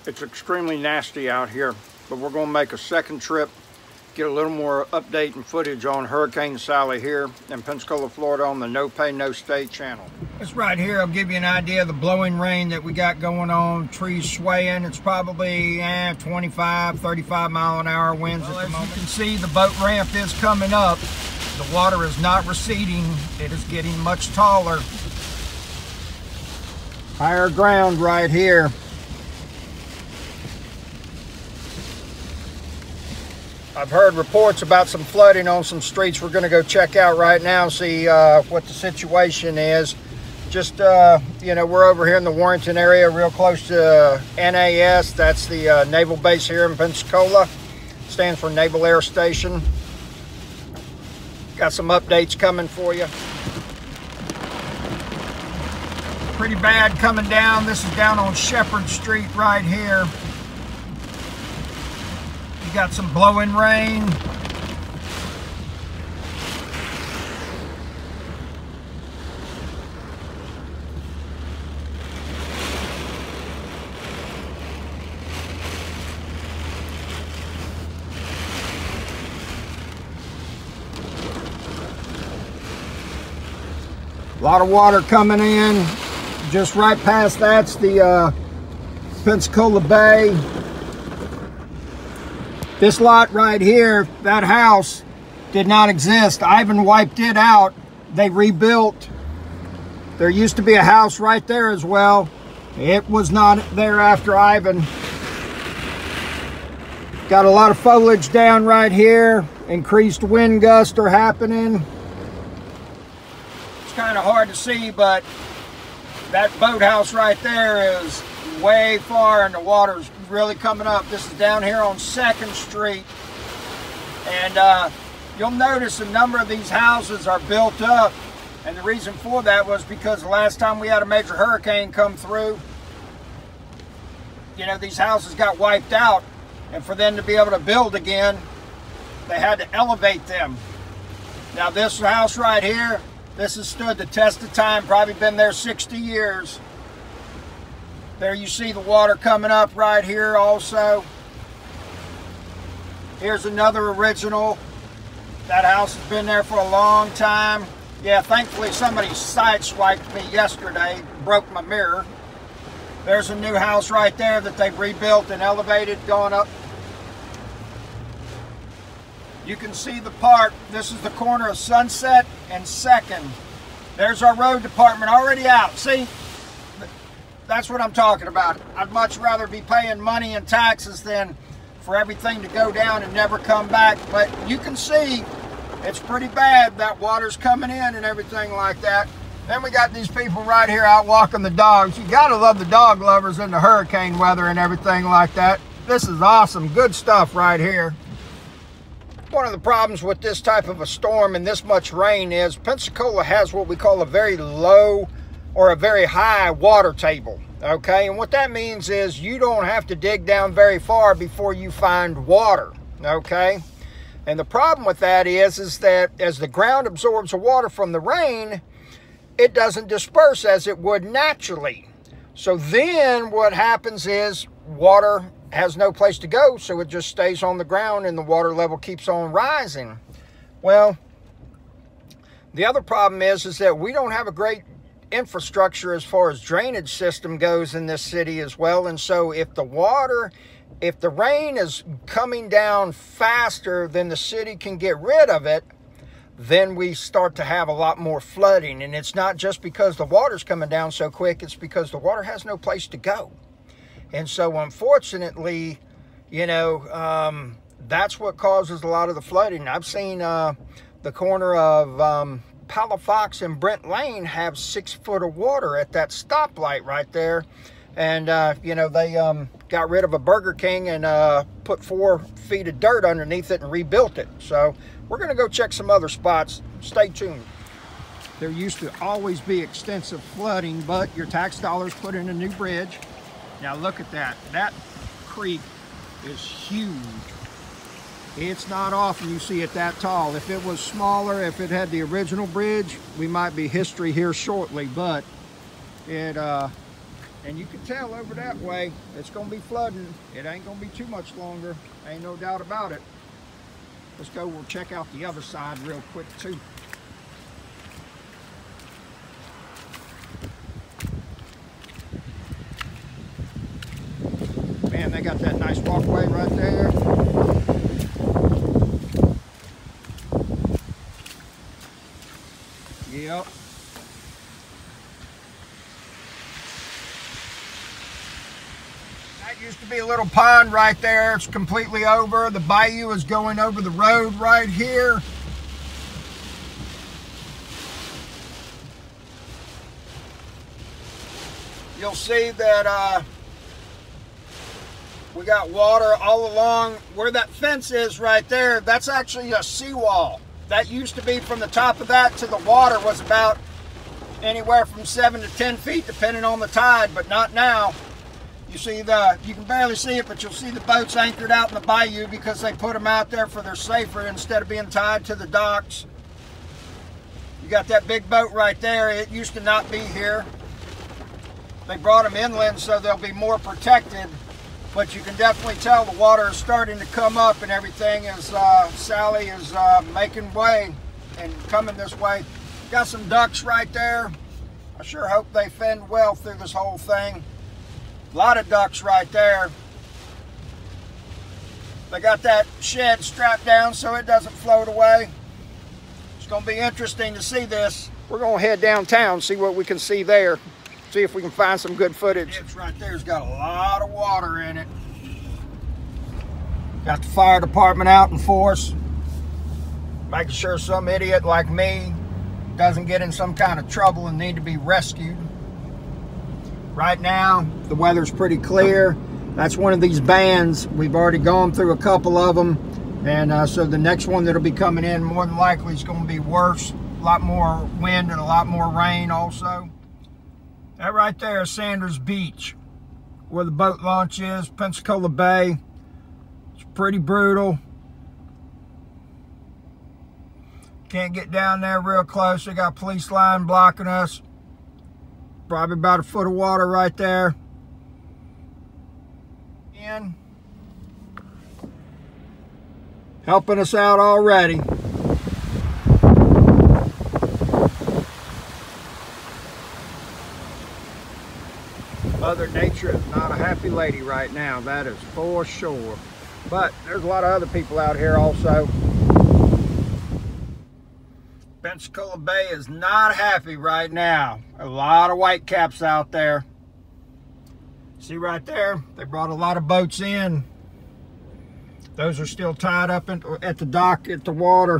It's extremely nasty out here, but we're going to make a second trip, get a little more update and footage on Hurricane Sally here in Pensacola, Florida on the No Pay No Stay channel. This right here will give you an idea of the blowing rain that we got going on, trees swaying. It's probably 25, 35 mile an hour winds at the moment. As you can see, the boat ramp is coming up. The water is not receding. It is getting much taller. Higher ground right here. I've heard reports about some flooding on some streets we're going to go check out right now, see what the situation is. Just, you know, we're over here in the Warrenton area, real close to NAS. That's the naval base here in Pensacola. Stands for Naval Air Station. Got some updates coming for you. Pretty bad coming down. This is down on Shepherd Street right here. You got some blowing rain. A lot of water coming in. Just right past that's the Pensacola Bay. This lot right here, that house did not exist. Ivan wiped it out. They rebuilt. There used to be a house right there as well. It was not there after Ivan. Got a lot of foliage down right here. Increased wind gusts are happening. It's kind of hard to see, but that boathouse right there is way far and the water's really coming up. This is down here on 2nd Street. And you'll notice a number of these houses are built up. And the reason for that was because the last time we had a major hurricane come through, you know, these houses got wiped out. And for them to be able to build again, they had to elevate them. Now this house right here, this has stood the test of time, probably been there 60 years. There you see the water coming up right here also. Here's another original. That house has been there for a long time. Yeah, thankfully somebody sideswiped me yesterday, broke my mirror. There's a new house right there that they've rebuilt and elevated, going up. You can see the park. This is the corner of Sunset and 2nd. There's our road department already out. See? That's what I'm talking about. I'd much rather be paying money and taxes than for everything to go down and never come back. But you can see it's pretty bad. That water's coming in and everything like that. Then we got these people right here out walking the dogs. You gotta love the dog lovers in the hurricane weather and everything like that. This is awesome. Good stuff right here. One of the problems with this type of a storm and this much rain is Pensacola has what we call a very low or a very high water table, okay? And what that means is you don't have to dig down very far before you find water, okay? And the problem with that is that as the ground absorbs the water from the rain, it doesn't disperse as it would naturally. So then what happens is water has no place to go, so it just stays on the ground and the water level keeps on rising. Well, the other problem is that we don't have a great infrastructure as far as drainage system goes in this city as well. And so if the rain is coming down faster than the city can get rid of it, then we start to have a lot more flooding. And it's not just because the water's coming down so quick, it's because the water has no place to go. And so unfortunately, you know, that's what causes a lot of the flooding. I've seen the corner of Palafox and Brent Lane have 6 foot of water at that stoplight right there. And, you know, they got rid of a Burger King and put 4 feet of dirt underneath it and rebuilt it. So we're going to go check some other spots. Stay tuned. There used to always be extensive flooding, but your tax dollars put in a new bridge. Now look at that. That creek is huge. It's not often you see it that tall. If it was smaller, if it had the original bridge, we might be history here shortly, but it And you can tell over that way, it's going to be flooding. It ain't going to be too much longer. Ain't no doubt about it. Let's go, we'll check out the other side real quick too. Man, they got that nice walkway right there. Yep. That used to be a little pond right there. It's completely over. The bayou is going over the road right here. You'll see that we got water all along where that fence is right there. That's actually a seawall. That used to be from the top of that to the water was about anywhere from 7 to 10 feet depending on the tide, but not now. You see you can barely see it, but you'll see the boats anchored out in the bayou because they put them out there for their safer instead of being tied to the docks. You got that big boat right there. It used to not be here. They brought them inland so they'll be more protected, but you can definitely tell the water is starting to come up and everything as Sally is making way and coming this way. Got some ducks right there. I sure hope they fend well through this whole thing. A lot of ducks right there. They got that shed strapped down so it doesn't float away. It's going to be interesting to see this. We're going to head downtown, see what we can see there. See if we can find some good footage. It's right there's got a lot of water in it. Got the fire department out in force, making sure some idiot like me doesn't get in some kind of trouble and need to be rescued. Right now, the weather's pretty clear. That's one of these bands. We've already gone through a couple of them. And so the next one that'll be coming in more than likely is going to be worse. A lot more wind and a lot more rain also. That right there is Sanders Beach, where the boat launch is, Pensacola Bay. It's pretty brutal. Can't get down there real close. They got a police line blocking us. Probably about a foot of water right there. And helping us out already. Mother Nature is not a happy lady right now, that is for sure. But there's a lot of other people out here also. Pensacola Bay is not happy right now. A lot of whitecaps out there. See right there, they brought a lot of boats in. Those are still tied up at the dock at the water.